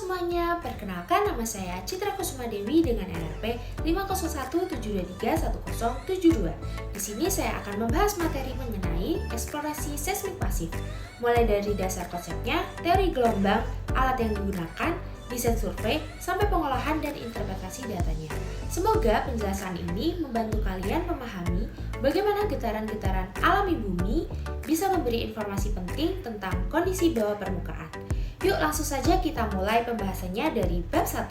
semuanya, perkenalkan nama saya Citra Kusuma Dewi dengan NRP 50172310072. Di sini saya akan membahas materi mengenai eksplorasi seismik pasif, mulai dari dasar konsepnya, teori gelombang, alat yang digunakan, desain survei, sampai pengolahan dan interpretasi datanya. Semoga penjelasan ini membantu kalian memahami bagaimana getaran-getaran alami bumi bisa memberi informasi penting tentang kondisi bawah permukaan. Yuk langsung saja kita mulai pembahasannya dari bab 1.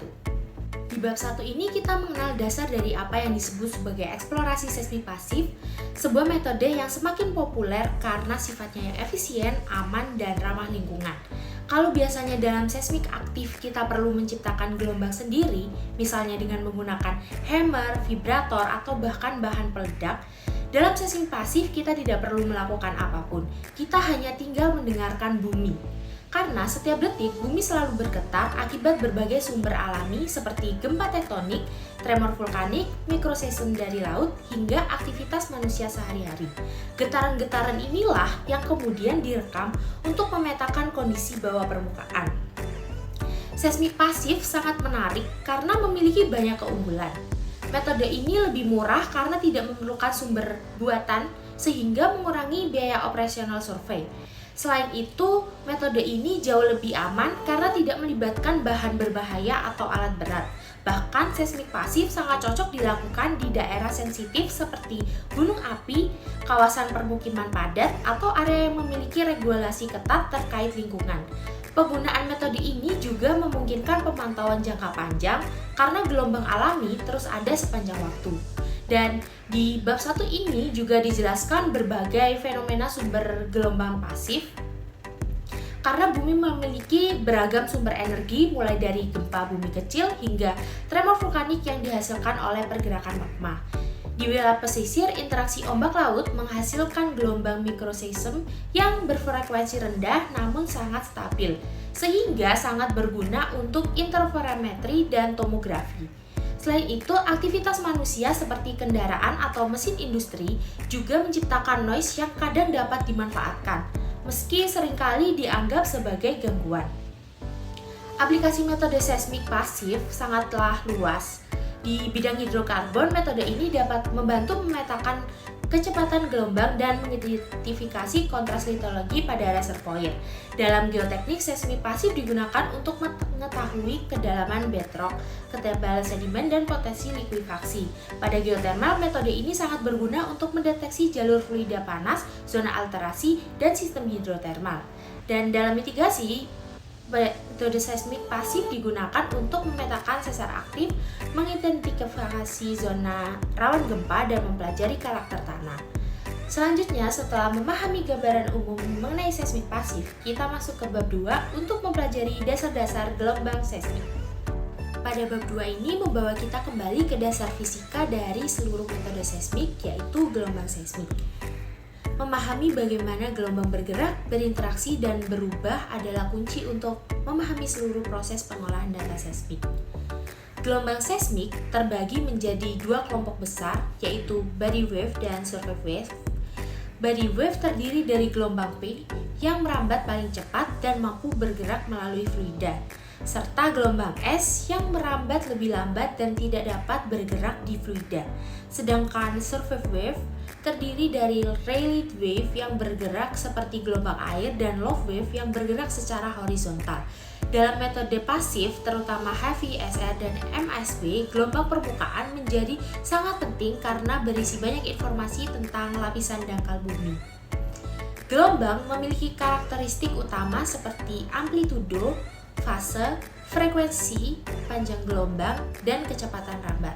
Di bab 1 ini kita mengenal dasar dari apa yang disebut sebagai eksplorasi seismik pasif, sebuah metode yang semakin populer karena sifatnya yang efisien, aman, dan ramah lingkungan. Kalau biasanya dalam seismik aktif kita perlu menciptakan gelombang sendiri, misalnya dengan menggunakan hammer, vibrator, atau bahkan bahan peledak, dalam seismik pasif kita tidak perlu melakukan apapun, kita hanya tinggal mendengarkan bumi. Karena setiap detik bumi selalu bergetar akibat berbagai sumber alami seperti gempa tektonik, tremor vulkanik, mikroseism dari laut, hingga aktivitas manusia sehari-hari. Getaran-getaran inilah yang kemudian direkam untuk memetakan kondisi bawah permukaan. Seismik pasif sangat menarik karena memiliki banyak keunggulan. Metode ini lebih murah karena tidak memerlukan sumber buatan sehingga mengurangi biaya operasional survei. Selain itu, metode ini jauh lebih aman karena tidak melibatkan bahan berbahaya atau alat berat. Bahkan seismik pasif sangat cocok dilakukan di daerah sensitif seperti gunung api, kawasan permukiman padat, atau area yang memiliki regulasi ketat terkait lingkungan. Penggunaan metode ini juga memungkinkan pemantauan jangka panjang karena gelombang alami terus ada sepanjang waktu. Dan di bab 1 ini juga dijelaskan berbagai fenomena sumber gelombang pasif karena bumi memiliki beragam sumber energi mulai dari gempa bumi kecil hingga tremor vulkanik yang dihasilkan oleh pergerakan magma. Di wilayah pesisir, interaksi ombak laut menghasilkan gelombang mikroseism yang berfrekuensi rendah namun sangat stabil, sehingga sangat berguna untuk interferometri dan tomografi. Selain itu, aktivitas manusia seperti kendaraan atau mesin industri juga menciptakan noise yang kadang dapat dimanfaatkan, meski seringkali dianggap sebagai gangguan. Aplikasi metode seismik pasif sangatlah luas. Di bidang hidrokarbon, metode ini dapat membantu memetakan kecepatan gelombang dan mengidentifikasi kontras litologi pada reservoir. Dalam geoteknik, seismik pasif digunakan untuk mengetahui kedalaman bedrock, ketebalan sedimen, dan potensi likuifaksi. Pada geotermal, metode ini sangat berguna untuk mendeteksi jalur fluida panas, zona alterasi, dan sistem hidrotermal. Dan dalam mitigasi, metode seismik pasif digunakan untuk memetakan sesar aktif, mengidentifikasi zona rawan gempa, dan mempelajari karakter tanah. Selanjutnya, setelah memahami gambaran umum mengenai seismik pasif, kita masuk ke bab 2 untuk mempelajari dasar-dasar gelombang seismik. Pada bab 2 ini membawa kita kembali ke dasar fisika dari seluruh metode seismik, yaitu gelombang seismik. Memahami bagaimana gelombang bergerak, berinteraksi, dan berubah adalah kunci untuk memahami seluruh proses pengolahan data seismik. Gelombang seismik terbagi menjadi dua kelompok besar, yaitu body wave dan surface wave. Body wave terdiri dari gelombang P yang merambat paling cepat dan mampu bergerak melalui fluida, serta gelombang S yang merambat lebih lambat dan tidak dapat bergerak di fluida. Sedangkan surface wave terdiri dari Rayleigh wave yang bergerak seperti gelombang air dan low wave yang bergerak secara horizontal. Dalam metode pasif, terutama HVSR dan MSW, gelombang permukaan menjadi sangat penting karena berisi banyak informasi tentang lapisan dangkal bumi. Gelombang memiliki karakteristik utama seperti amplitudo, fase, frekuensi, panjang gelombang, dan kecepatan rambat.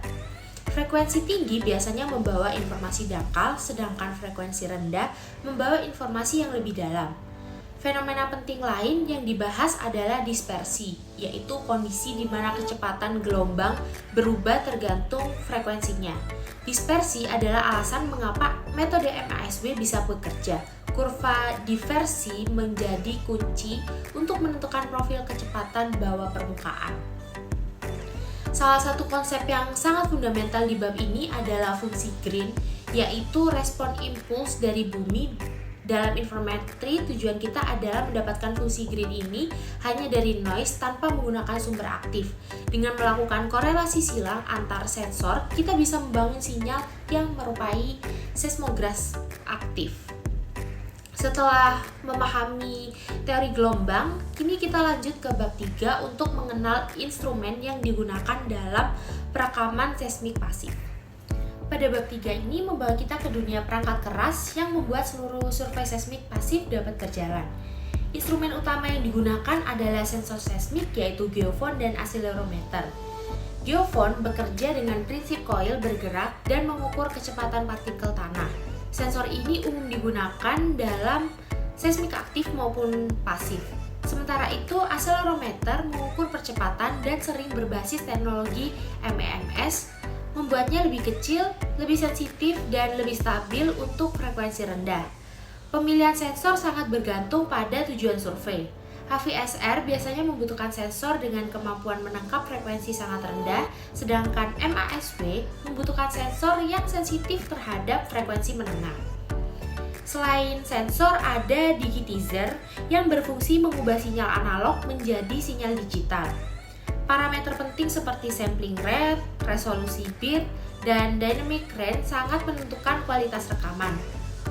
Frekuensi tinggi biasanya membawa informasi dangkal, sedangkan frekuensi rendah membawa informasi yang lebih dalam. Fenomena penting lain yang dibahas adalah dispersi, yaitu kondisi di mana kecepatan gelombang berubah tergantung frekuensinya. Dispersi adalah alasan mengapa metode MASW bisa bekerja. Kurva diversi menjadi kunci untuk menentukan profil kecepatan bawah permukaan. Salah satu konsep yang sangat fundamental di bab ini adalah fungsi Green, yaitu respon impuls dari bumi Dalam interferometri, tujuan kita adalah mendapatkan fungsi green ini hanya dari noise tanpa menggunakan sumber aktif. Dengan melakukan korelasi silang antar sensor, kita bisa membangun sinyal yang merupai seismograf aktif. Setelah memahami teori gelombang, kini kita lanjut ke bab 3 untuk mengenal instrumen yang digunakan dalam perekaman seismik pasif. Pada bab 3 ini membawa kita ke dunia perangkat keras yang membuat seluruh survei seismik pasif dapat berjalan. Instrumen utama yang digunakan adalah sensor seismik yaitu geofon dan akselerometer. Geofon bekerja dengan prinsip koil bergerak dan mengukur kecepatan partikel tanah. Sensor ini umum digunakan dalam seismik aktif maupun pasif. Sementara itu, akselerometer mengukur percepatan dan sering berbasis teknologi MEMS, membuatnya lebih kecil, lebih sensitif, dan lebih stabil untuk frekuensi rendah. Pemilihan sensor sangat bergantung pada tujuan survei. HVSR biasanya membutuhkan sensor dengan kemampuan menangkap frekuensi sangat rendah, sedangkan MASW membutuhkan sensor yang sensitif terhadap frekuensi menengah. Selain sensor, ada digitizer yang berfungsi mengubah sinyal analog menjadi sinyal digital. Parameter penting seperti sampling rate, resolusi bit, dan dynamic range sangat menentukan kualitas rekaman.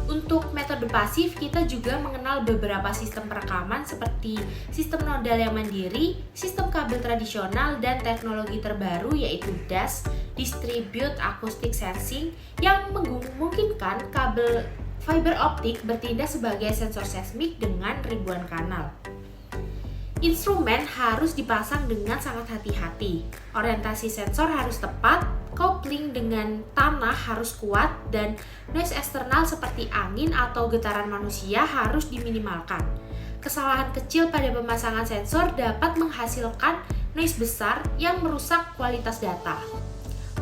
Untuk metode pasif, kita juga mengenal beberapa sistem perekaman seperti sistem nodal yang mandiri, sistem kabel tradisional, dan teknologi terbaru yaitu DAS, Distribute Acoustic Sensing, yang memungkinkan kabel fiber optik bertindak sebagai sensor seismik dengan ribuan kanal. Instrumen harus dipasang dengan sangat hati-hati. Orientasi sensor harus tepat, coupling dengan tanah harus kuat, dan noise eksternal seperti angin atau getaran manusia harus diminimalkan. Kesalahan kecil pada pemasangan sensor dapat menghasilkan noise besar yang merusak kualitas data.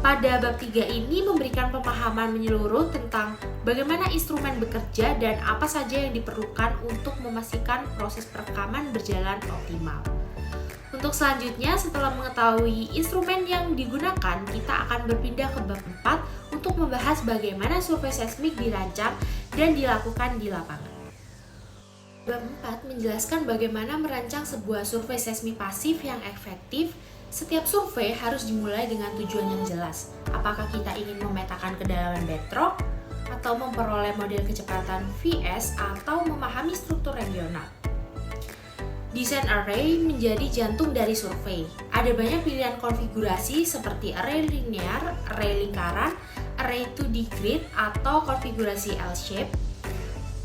Pada bab 3 ini memberikan pemahaman menyeluruh tentang bagaimana instrumen bekerja dan apa saja yang diperlukan untuk memastikan proses perekaman berjalan optimal. Untuk selanjutnya, setelah mengetahui instrumen yang digunakan, kita akan berpindah ke bab 4 untuk membahas bagaimana survei seismik dirancang dan dilakukan di lapangan. Bab 4 menjelaskan bagaimana merancang sebuah survei seismik pasif yang efektif. Setiap survei harus dimulai dengan tujuan yang jelas. Apakah kita ingin memetakan kedalaman bedrock, atau memperoleh model kecepatan VS, atau memahami struktur regional. Desain array menjadi jantung dari survei. Ada banyak pilihan konfigurasi seperti array linear, array lingkaran, array 2D grid, atau konfigurasi L-shape.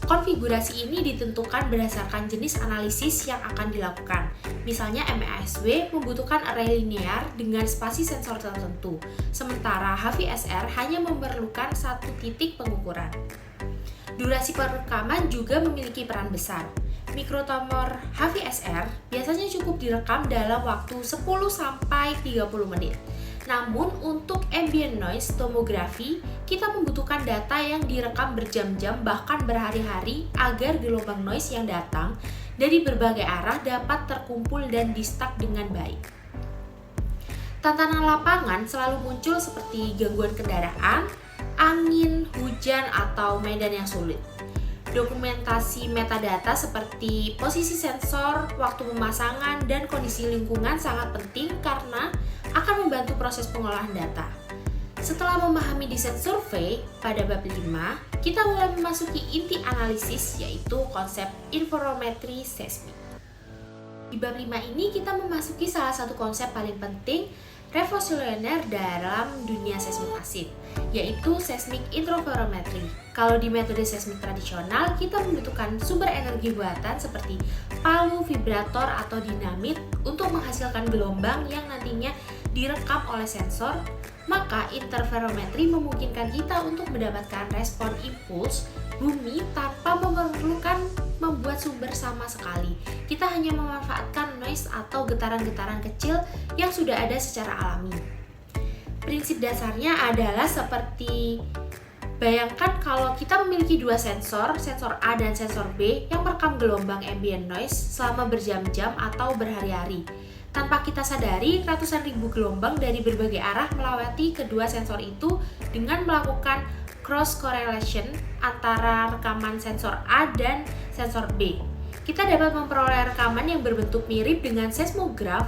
Konfigurasi ini ditentukan berdasarkan jenis analisis yang akan dilakukan. Misalnya MASW membutuhkan array linear dengan spasi sensor tertentu, sementara HVSR hanya memerlukan satu titik pengukuran. Durasi perekaman juga memiliki peran besar. Mikrotremor HVSR biasanya cukup direkam dalam waktu 10-30 menit. Namun untuk ambient noise tomografi, kita membutuhkan data yang direkam berjam-jam bahkan berhari-hari agar gelombang noise yang datang dari berbagai arah dapat terkumpul dan di-stack dengan baik. Tantangan lapangan selalu muncul seperti gangguan kendaraan, angin, hujan, atau medan yang sulit. Dokumentasi metadata seperti posisi sensor, waktu pemasangan, dan kondisi lingkungan sangat penting karena akan membantu proses pengolahan data. Setelah memahami desain survei, pada bab 5, kita mulai memasuki inti analisis yaitu konsep interferometri seismik. Di bab 5 ini kita memasuki salah satu konsep paling penting revolusioner dalam dunia seismik pasif, yaitu seismik interferometri. Kalau di metode seismik tradisional, kita membutuhkan sumber energi buatan seperti palu, vibrator, atau dinamit untuk menghasilkan gelombang yang nantinya direkam oleh sensor. Maka interferometri memungkinkan kita untuk mendapatkan respon impuls bumi tanpa memerlukan membuat sumber sama sekali. Kita hanya memanfaatkan noise atau getaran-getaran kecil yang sudah ada secara alami. Prinsip dasarnya adalah seperti, bayangkan kalau kita memiliki dua sensor, sensor A dan sensor B yang merekam gelombang ambient noise selama berjam-jam atau berhari-hari. Tanpa kita sadari, ratusan ribu gelombang dari berbagai arah melewati kedua sensor itu dengan melakukan cross correlation antara rekaman sensor A dan sensor B. Kita dapat memperoleh rekaman yang berbentuk mirip dengan seismograf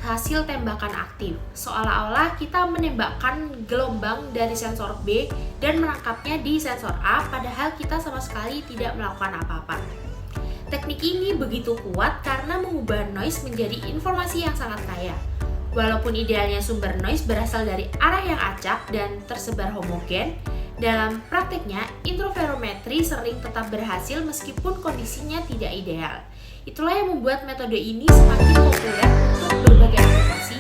hasil tembakan aktif, seolah-olah kita menembakkan gelombang dari sensor B dan menangkapnya di sensor A, padahal kita sama sekali tidak melakukan apa-apa. Teknik ini begitu kuat karena mengubah noise menjadi informasi yang sangat kaya. Walaupun idealnya sumber noise berasal dari arah yang acak dan tersebar homogen, dalam prakteknya interferometri sering tetap berhasil meskipun kondisinya tidak ideal. Itulah yang membuat metode ini semakin populer untuk berbagai aplikasi,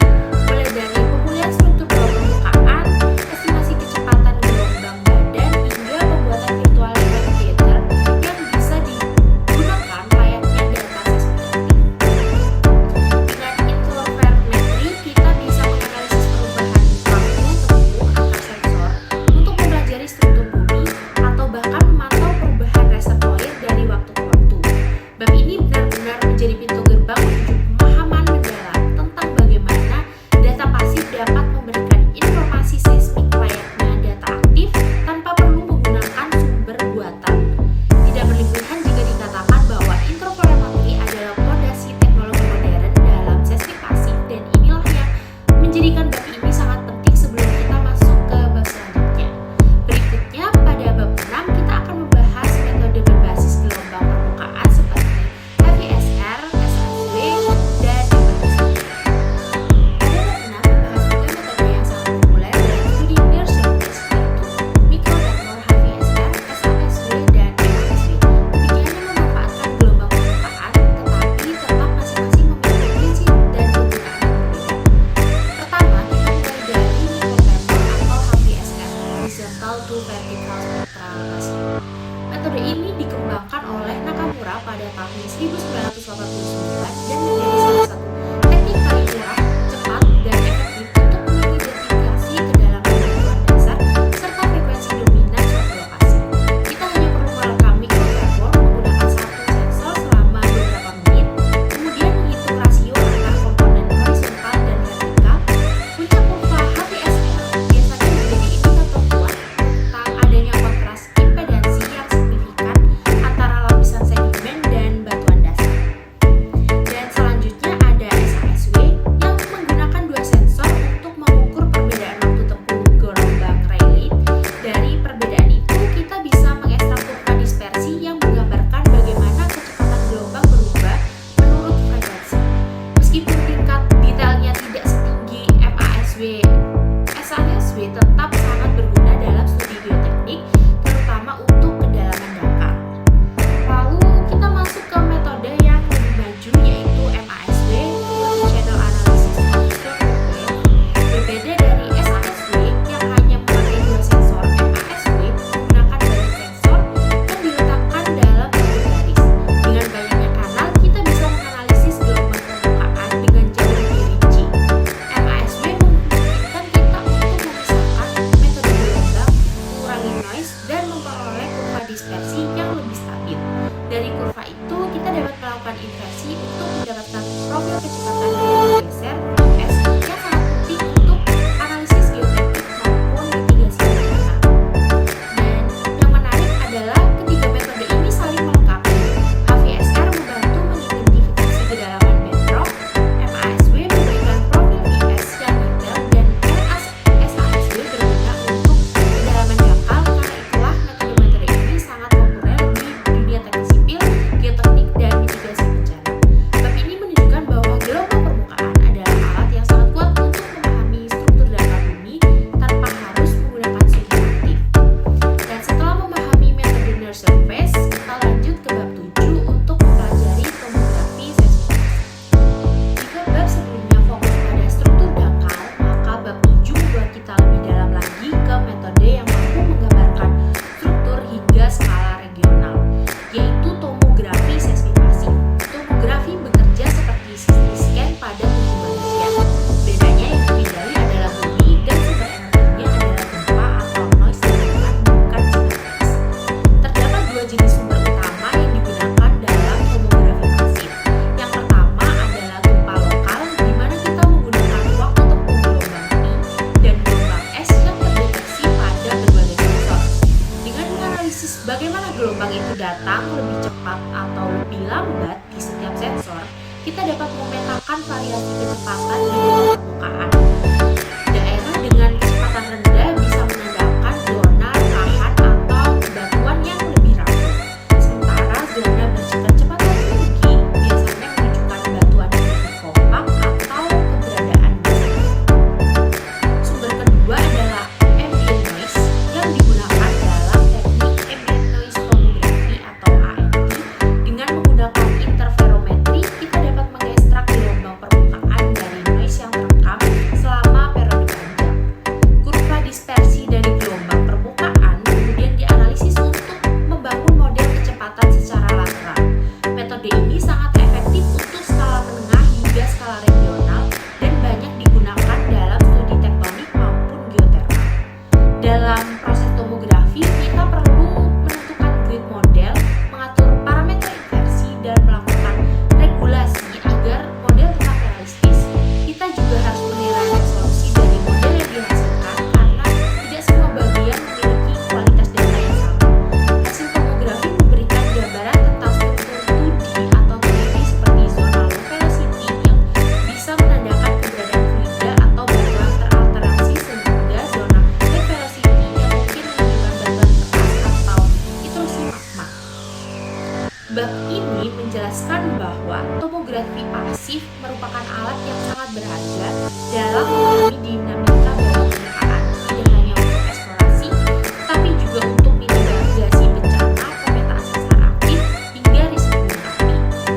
mulai dari pemulihan struktur bawah permukaan, estimasi kecepatan gelombang badan, hingga pembuatan virtual event theater yang bisa digunakan layaknya data seismik. Dengan interferometri, kita bisa menganalisis perubahan waktu tempuh antar sensor untuk mempelajari struktur bumi atau bahkan memantau perubahan reservoir dari waktu ke waktu. Bab ini benar-benar menjadi pintu gerbang menuju pemahaman mendalam tentang bagaimana data pasif dapat memberikan informasi seismik layaknya data aktif tanpa perlu menggunakan sumber buatan. Tidak berlebihan jika dikatakan bahwa interferometri adalah fondasi teknologi modern dalam seismik pasif, dan inilah yang menjadikan bab ini sangat penting sebelum kita masuk ke bab selanjutnya. Berikutnya, pada bab 6 kita akan membahas metode berbasis gelombang permukaan seperti HVSR, SHV, dan MHSV. Pada bab 6 membahas tiga metode yang sangat populer dalam studi near surface, yaitu mikrotremor, HVSR, SHV, dan MHSV. Ketiganya memanfaatkan gelombang permukaan, tetapi tetap masing-masing memiliki prinsip dan penggunaan yang berbeda. Pertama, kita mulai dari mikrotremor atau HVSR, horizontal to vertical spectral passive. Metode ini dikembangkan oleh Nakamura pada tahun 1989 dan menjadi salah satu teknik paling murah, cepat, dan efektif untuk mengidentifikasi kedalaman batuan dasar serta frekuensi dominan suatu lokasi. Kita hanya perlu merekam mikrotremor menggunakan satu sensor selama beberapa menit, kemudian menghitung rasio antara komponen horizontal dan vertikal. Puncak kurva HVSR biasanya menjadi indikator kuat tentang adanya kontras impedansi yang signifikan antara lapisan sedimen dan batuan dasar. Dan selanjutnya ada SHSW yang menggunakan dua sensor untuk mengukur perbedaan waktu tempuh gelombang Rayleigh. Dari perbedaan itu, kita bisa mengekstrak kurva dispersi yang menggambarkan bagaimana kecepatan gelombang berubah menurut frekuensi. Meskipun tingkat detailnya tidak setinggi MASW, SHSW tetap sangat berguna dalam studi geoteknik, terutama untuk kedalaman dangkal. Lalu kita masuk ke metode yang lebih maju, yaitu MASW, Multi-Channel Analysis of Surface Wave. Berbeda dari SHSW yang hanya memakai dua sensor, MASW menggunakan banyak sensor yang diletakkan dalam satu garis. Dengan banyaknya kanal, kita bisa menganalisis gelombang permukaan dengan jauh lebih rinci. MASW memungkinkan kita untuk memisahkan metode gelombang, mengurangi noise, dan memperoleh kurva dispersi yang lebih stabil. Dari kurva itu, kita dapat melakukan inversi untuk mendapatkan profil kecepatan gelombang geser (S) yang sangat penting untuk analisis geoteknik maupun mitigasi bencana. Dan yang menarik adalah ketiga metode ini saling melengkapi. HVSR membantu mengidentifikasi kedalaman bedrock, MASW memberikan profil VS yang detail, dan SHSW berguna untuk kedalaman dangkal. Karena itulah metode-metode ini sangat populer di dunia teknik sipil, geoteknik, dan mitigasi bencana. Bab ini menunjukkan bahwa gelombang variasi kecepatan di bawah permukaan. Daerah dengan kecepatan rendah bisa menandakan zona tahan atau batuan yang lebih rapuh. Sementara zona berkecepatan tinggi biasanya menunjukkan batuan yang lebih kompak atau keberadaan besi. Sumber kedua adalah ambient noise yang digunakan dalam teknik ambient noise tomography atau ANT. Dengan menggunakan interferometri, kita dapat mengekstrak gelombang permukaan dari noise yang terekam selama periode panjang. Kurva dispersi dari gelombang permukaan kemudian dianalisis untuk membangun model kecepatan secara lateral. Metode ini sangat efektif untuk skala menengah hingga skala regional dan banyak digunakan dalam studi tektonik maupun geotermal. Dalam proses tomografi, kita perlu menentukan grid model, mengatur parameter inversi, dan melakukan regulasi agar model tetap realistis. Kita juga harus menilai resolusi dari model yang dihasilkan karena tidak semua bagian memiliki kualitas data yang sama. Hasil tomografi memberikan gambaran tentang struktur 2D atau 3D seperti zona low velocity yang bisa menandakan keberadaan fluida atau batuan teralterasi sehingga zona high velocity yang mungkin menunjukkan batuan keras atau intrusi magma. Bab ini menjelaskan bahwa tomografi pasif merupakan alat yang sangat berharga dalam memahami dinamika bawah permukaan, tidak hanya untuk eksplorasi, tapi juga untuk mitigasi bencana, pemetaan sesar aktif, hingga riset gunung api.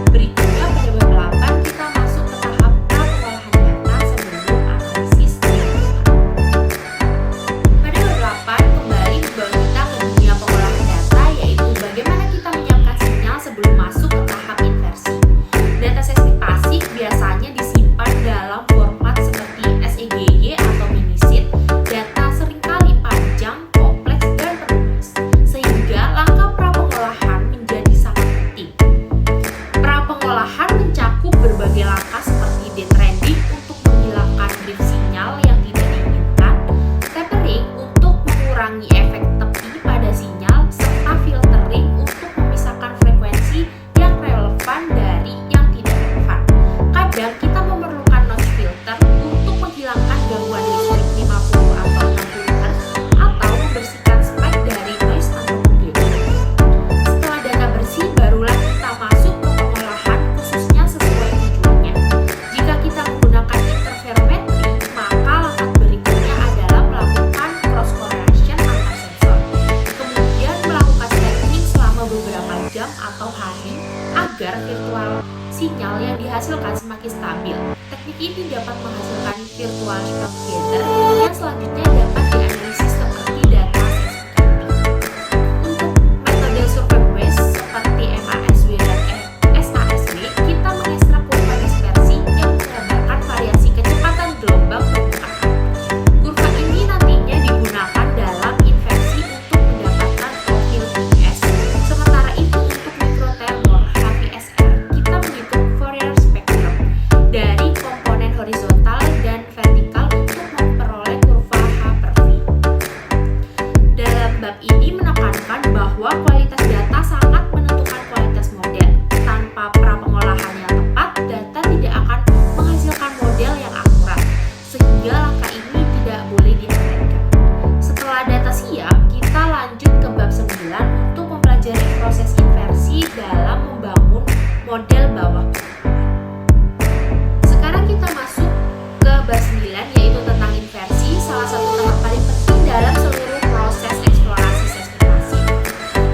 Berikutnya pada bab 8 kita masuk ke tahap pra-pengolahan data sebelum analisis dilakukan. Pada bab 8 kembali membawa kita ke dunia pengolahan data, yaitu bagaimana kita menyiapkan sinyal sebelum masuk ke tahap inversi. Data seismik pasif biasanya disimpan dalam format seperti SEGY atau minisit. Data seringkali panjang, kompleks, dan perumus, sehingga langkah pra-pengolahan menjadi sangat penting. Pra-pengolahan mencakup berbagai langkah seperti detrending untuk menghilangkan drift sinyal yang tidak diinginkan, tapering untuk mengurangi efek tepi pada sinyal, serta filtering untuk memisahkan frekuensi yang relevan dari yang tidak relevan. Kadang kita memerlukan notch filter untuk menghilangkan gangguan listrik 50 atau 60 Hz atau membersihkan spike dari noise anthropogenic. Setelah data bersih, barulah kita masuk ke pengolahan khususnya sesuai tujuannya. Jika kita menggunakan interferometri, maka langkah berikutnya adalah melakukan cross correlation antar sensor, kemudian melakukan stacking selama beberapa jam atau hari agar virtual sinyal yang dihasilkan semakin stabil. Teknik ini dapat menghasilkan virtual shock gather yang selanjutnya dapat dianalisis seperti data seismik. Untuk metode survei waste seperti MASW dan SASW, kita mengekstrak kurva dispersi yang menggambarkan variasi kecepatan gelombang permukaan. Kurva ini nantinya digunakan dalam inversi untuk mendapatkan profil PS. Sementara itu untuk microtremor HVSR, kita menghitung Fourier spectrum dari komponen horizontal dan vertikal untuk memperoleh kurva H per V. Dalam bab ini menekankan bahwa kualitas data sangat menentukan kualitas model. Tanpa pra-pengolahan yang tepat, data tidak akan menghasilkan model yang akurat, sehingga langkah ini tidak boleh diabaikan. Setelah data siap, kita lanjut ke bab 9 untuk mempelajari proses inversi dalam membangun model bawah permukaan. Sekarang kita masuk ke bab 9, yaitu tentang inversi, salah satu tahap paling penting dalam seluruh proses eksplorasi seismik pasif.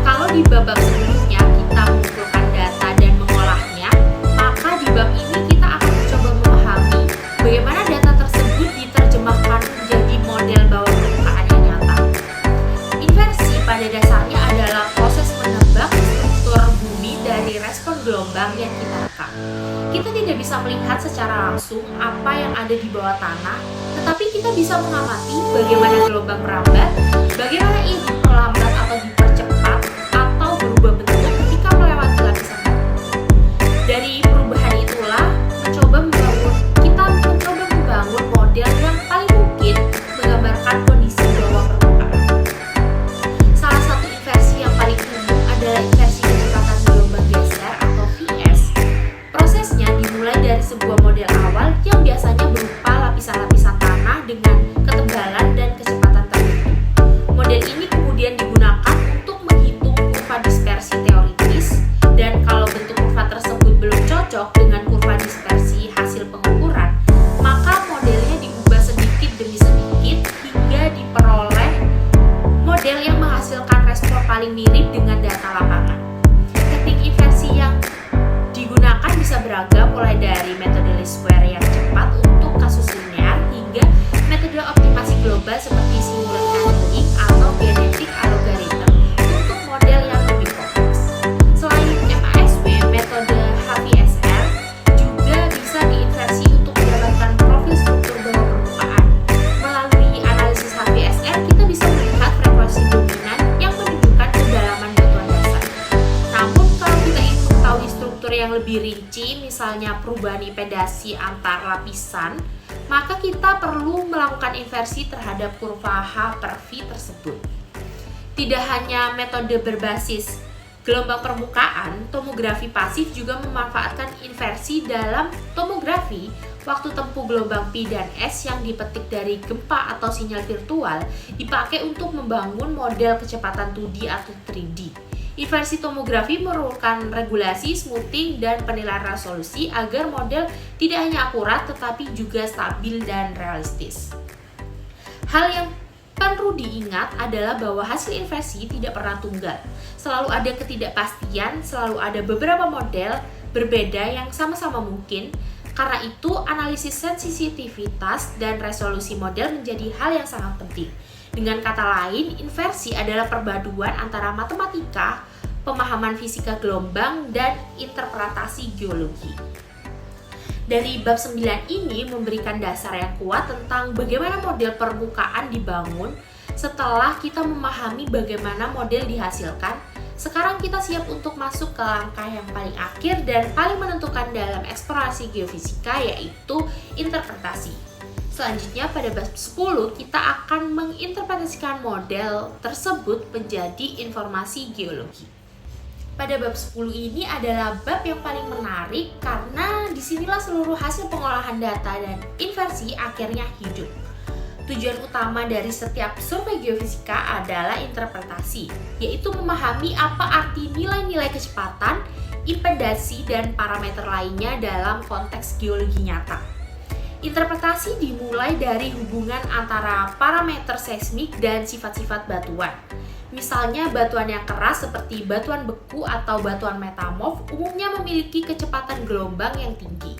Kalau di bab sebelumnya kita mengumpulkan data dan mengolahnya, maka di bab ini kita akan mencoba memahami bagaimana data tersebut diterjemahkan menjadi model bawah permukaan yang nyata. Inversi pada dasarnya adalah proses menebak struktur bumi dari respon gelombang yang kita rekam. Kita tidak bisa melihat secara langsung apa yang ada di bawah tanah, tetapi kita bisa mengamati bagaimana gelombang merambat, bagaimana ia diperlambat atau dipercepat, atau berubah bentuk ketika melewati lapisan batu. Dari perubahan itulah kita mencoba membangun model yang paling mungkin menggambarkan kondisi bawah permukaan. Salah satu inversi yang paling umum adalah inversi kecepatan gelombang geser atau VS. Prosesnya dimulai dari sebuah model awal global seperti simulate tunneling atau genetic algorithm untuk model yang lebih kompleks. Selain MASW, metode HVSR juga bisa diinversi untuk mendapatkan profil struktur bawah permukaan. Melalui analisis HVSR, kita bisa melihat frekuensi dominan yang menunjukkan kedalaman batuan dasar. Namun, kalau kita ingin mengetahui struktur yang lebih rinci, misalnya perubahan impedasi antar lapisan, maka kita perlu melakukan inversi terhadap kurva H per V tersebut. Tidak hanya metode berbasis gelombang permukaan, tomografi pasif juga memanfaatkan inversi dalam tomografi. Waktu tempuh gelombang P dan S yang dipetik dari gempa atau sinyal virtual dipakai untuk membangun model kecepatan 2D atau 3D. Inversi tomografi memerlukan regulasi, smoothing, dan penilaian resolusi agar model tidak hanya akurat tetapi juga stabil dan realistis. Hal yang perlu diingat adalah bahwa hasil inversi tidak pernah tunggal. Selalu ada ketidakpastian, selalu ada beberapa model berbeda yang sama-sama mungkin. Karena itu, analisis sensitivitas dan resolusi model menjadi hal yang sangat penting. Dengan kata lain, inversi adalah perpaduan antara matematika, pemahaman fisika gelombang, dan interpretasi geologi. Dari bab 9 ini memberikan dasar yang kuat tentang bagaimana model permukaan dibangun. Setelah kita memahami bagaimana model dihasilkan, sekarang kita siap untuk masuk ke langkah yang paling akhir dan paling menentukan dalam eksplorasi geofisika, yaitu interpretasi. Selanjutnya pada bab 10 kita akan menginterpretasikan model tersebut menjadi informasi geologi. Pada bab 10 ini adalah bab yang paling menarik karena disinilah seluruh hasil pengolahan data dan inversi akhirnya hidup. Tujuan utama dari setiap survei geofisika adalah interpretasi, yaitu memahami apa arti nilai-nilai kecepatan, impedasi, dan parameter lainnya dalam konteks geologi nyata. Interpretasi dimulai dari hubungan antara parameter seismik dan sifat-sifat batuan. Misalnya batuan yang keras seperti batuan beku atau batuan metamorf umumnya memiliki kecepatan gelombang yang tinggi.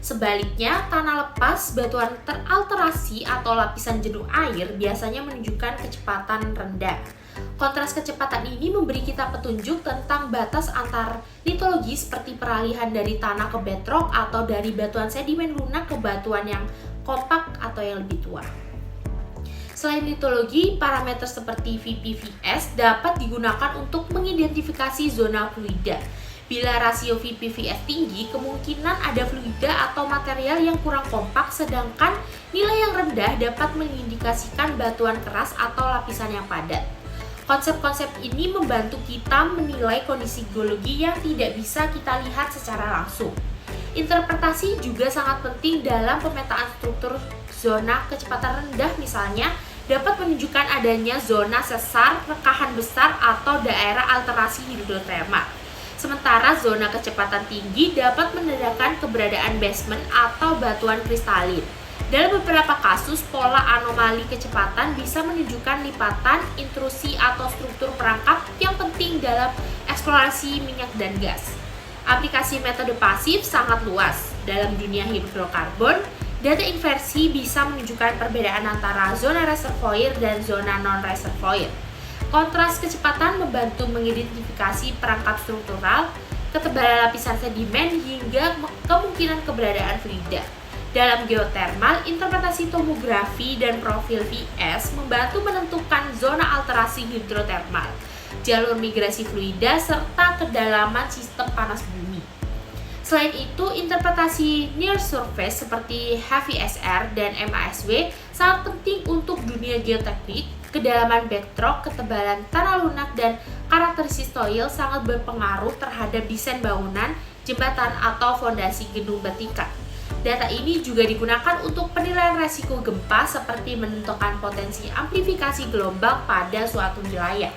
Sebaliknya, tanah lepas, batuan teralterasi atau lapisan jenuh air biasanya menunjukkan kecepatan rendah. Kontras kecepatan ini memberi kita petunjuk tentang batas antar litologi seperti peralihan dari tanah ke bedrock atau dari batuan sedimen lunak ke batuan yang kompak atau yang lebih tua. Selain litologi, parameter seperti VP/VS dapat digunakan untuk mengidentifikasi zona fluida. Bila rasio VP/VS tinggi, kemungkinan ada fluida atau material yang kurang kompak, sedangkan nilai yang rendah dapat mengindikasikan batuan keras atau lapisan yang padat. Konsep-konsep ini membantu kita menilai kondisi geologi yang tidak bisa kita lihat secara langsung. Interpretasi juga sangat penting dalam pemetaan struktur zona kecepatan rendah, misalnya dapat menunjukkan adanya zona sesar, rekahan besar, atau daerah alterasi hidrotermal. Sementara zona kecepatan tinggi dapat menandakan keberadaan basement atau batuan kristalin. Dalam beberapa kasus, pola anomali kecepatan bisa menunjukkan lipatan, intrusi, atau struktur perangkap yang penting dalam eksplorasi minyak dan gas. Aplikasi metode pasif sangat luas. Dalam dunia hidrokarbon, data inversi bisa menunjukkan perbedaan antara zona reservoir dan zona non-reservoir. Kontras kecepatan membantu mengidentifikasi perangkap struktural, ketebalan lapisan sedimen, hingga kemungkinan keberadaan fluida. Dalam geotermal, interpretasi tomografi dan profil VS membantu menentukan zona alterasi hidrotermal, jalur migrasi fluida, serta kedalaman sistem panas bumi. Selain itu, interpretasi near surface seperti HVSR dan MASW sangat penting untuk dunia geoteknik. Kedalaman bedrock, ketebalan tanah lunak, dan karakteristik soil sangat berpengaruh terhadap desain bangunan, jembatan, atau fondasi gedung bertingkat. Data ini juga digunakan untuk penilaian resiko gempa seperti menentukan potensi amplifikasi gelombang pada suatu wilayah.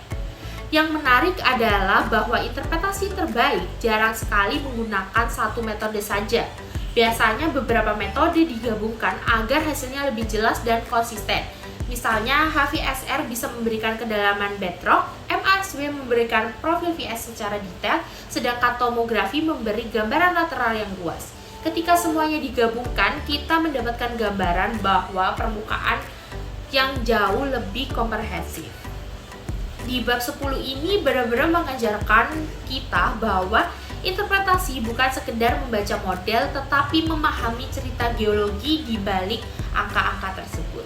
Yang menarik adalah bahwa interpretasi terbaik jarang sekali menggunakan satu metode saja. Biasanya beberapa metode digabungkan agar hasilnya lebih jelas dan konsisten. Misalnya, HVSR bisa memberikan kedalaman bedrock, MASW memberikan profil VS secara detail, sedangkan tomografi memberi gambaran lateral yang luas. Ketika semuanya digabungkan, kita mendapatkan gambaran bahwa permukaan yang jauh lebih komprehensif. Di bab 10 ini benar-benar mengajarkan kita bahwa interpretasi bukan sekedar membaca model, tetapi memahami cerita geologi di balik angka-angka tersebut.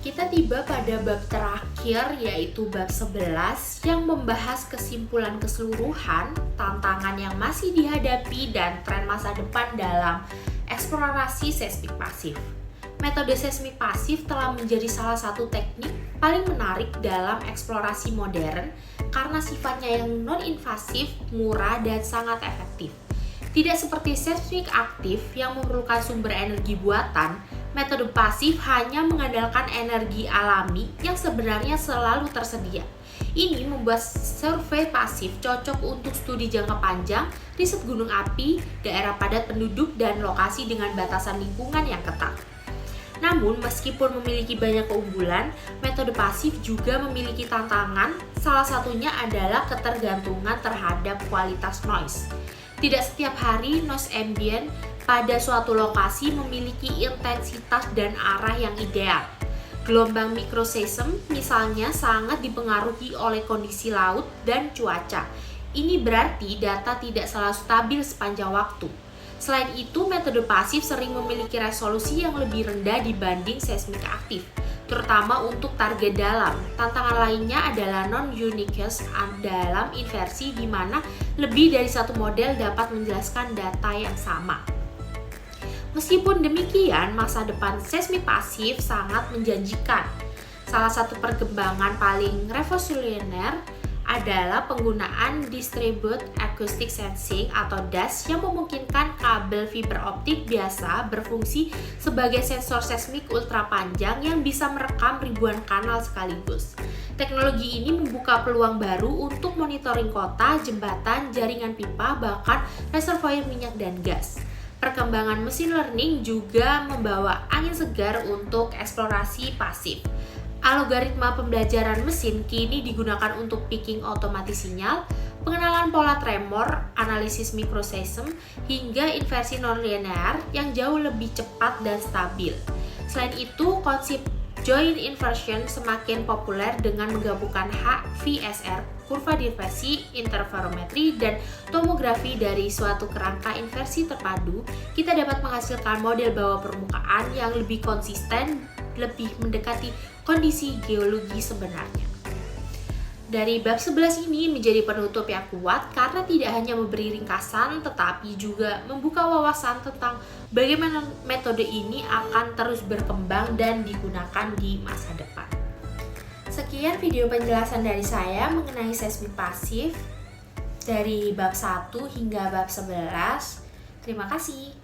Kita tiba pada bab terakhir, yaitu bab 11 yang membahas kesimpulan keseluruhan, tantangan yang masih dihadapi, dan tren masa depan dalam eksplorasi seismik pasif. Metode seismik pasif telah menjadi salah satu teknik paling menarik dalam eksplorasi modern karena sifatnya yang non-invasif, murah, dan sangat efektif. Tidak seperti seismik aktif yang memerlukan sumber energi buatan, metode pasif hanya mengandalkan energi alami yang sebenarnya selalu tersedia. Ini membuat survei pasif cocok untuk studi jangka panjang, riset gunung api, daerah padat penduduk, dan lokasi dengan batasan lingkungan yang ketat. Namun, meskipun memiliki banyak keunggulan, metode pasif juga memiliki tantangan, salah satunya adalah ketergantungan terhadap kualitas noise. Tidak setiap hari noise ambient pada suatu lokasi memiliki intensitas dan arah yang ideal. Gelombang microseism misalnya sangat dipengaruhi oleh kondisi laut dan cuaca. Ini berarti data tidak selalu stabil sepanjang waktu. Selain itu, metode pasif sering memiliki resolusi yang lebih rendah dibanding seismik aktif, terutama untuk target dalam. Tantangan lainnya adalah non-uniqueness dalam inversi, di mana lebih dari satu model dapat menjelaskan data yang sama. Meskipun demikian, masa depan seismik pasif sangat menjanjikan. Salah satu perkembangan paling revolusioner adalah penggunaan Distributed Acoustic Sensing atau DAS yang memungkinkan kabel fiber optik biasa berfungsi sebagai sensor seismik ultra panjang yang bisa merekam ribuan kanal sekaligus. Teknologi ini membuka peluang baru untuk monitoring kota, jembatan, jaringan pipa, bahkan reservoir minyak dan gas. Perkembangan mesin learning juga membawa angin segar untuk eksplorasi pasif. Algoritma pembelajaran mesin kini digunakan untuk picking otomatis sinyal, pengenalan pola tremor, analisis microseism, hingga inversi nonlinear yang jauh lebih cepat dan stabil. Selain itu, konsep joint inversion semakin populer dengan menggabungkan HVSR, kurva diversi, interferometri, dan tomografi dari suatu kerangka inversi terpadu. Kita dapat menghasilkan model bawah permukaan yang lebih konsisten, lebih mendekati kondisi geologi sebenarnya. Dari bab 11 ini menjadi penutup yang kuat karena tidak hanya memberi ringkasan tetapi juga membuka wawasan tentang bagaimana metode ini akan terus berkembang dan digunakan di masa depan. Sekian video penjelasan dari saya mengenai seismik pasif dari bab 1 hingga bab 11. Terima kasih.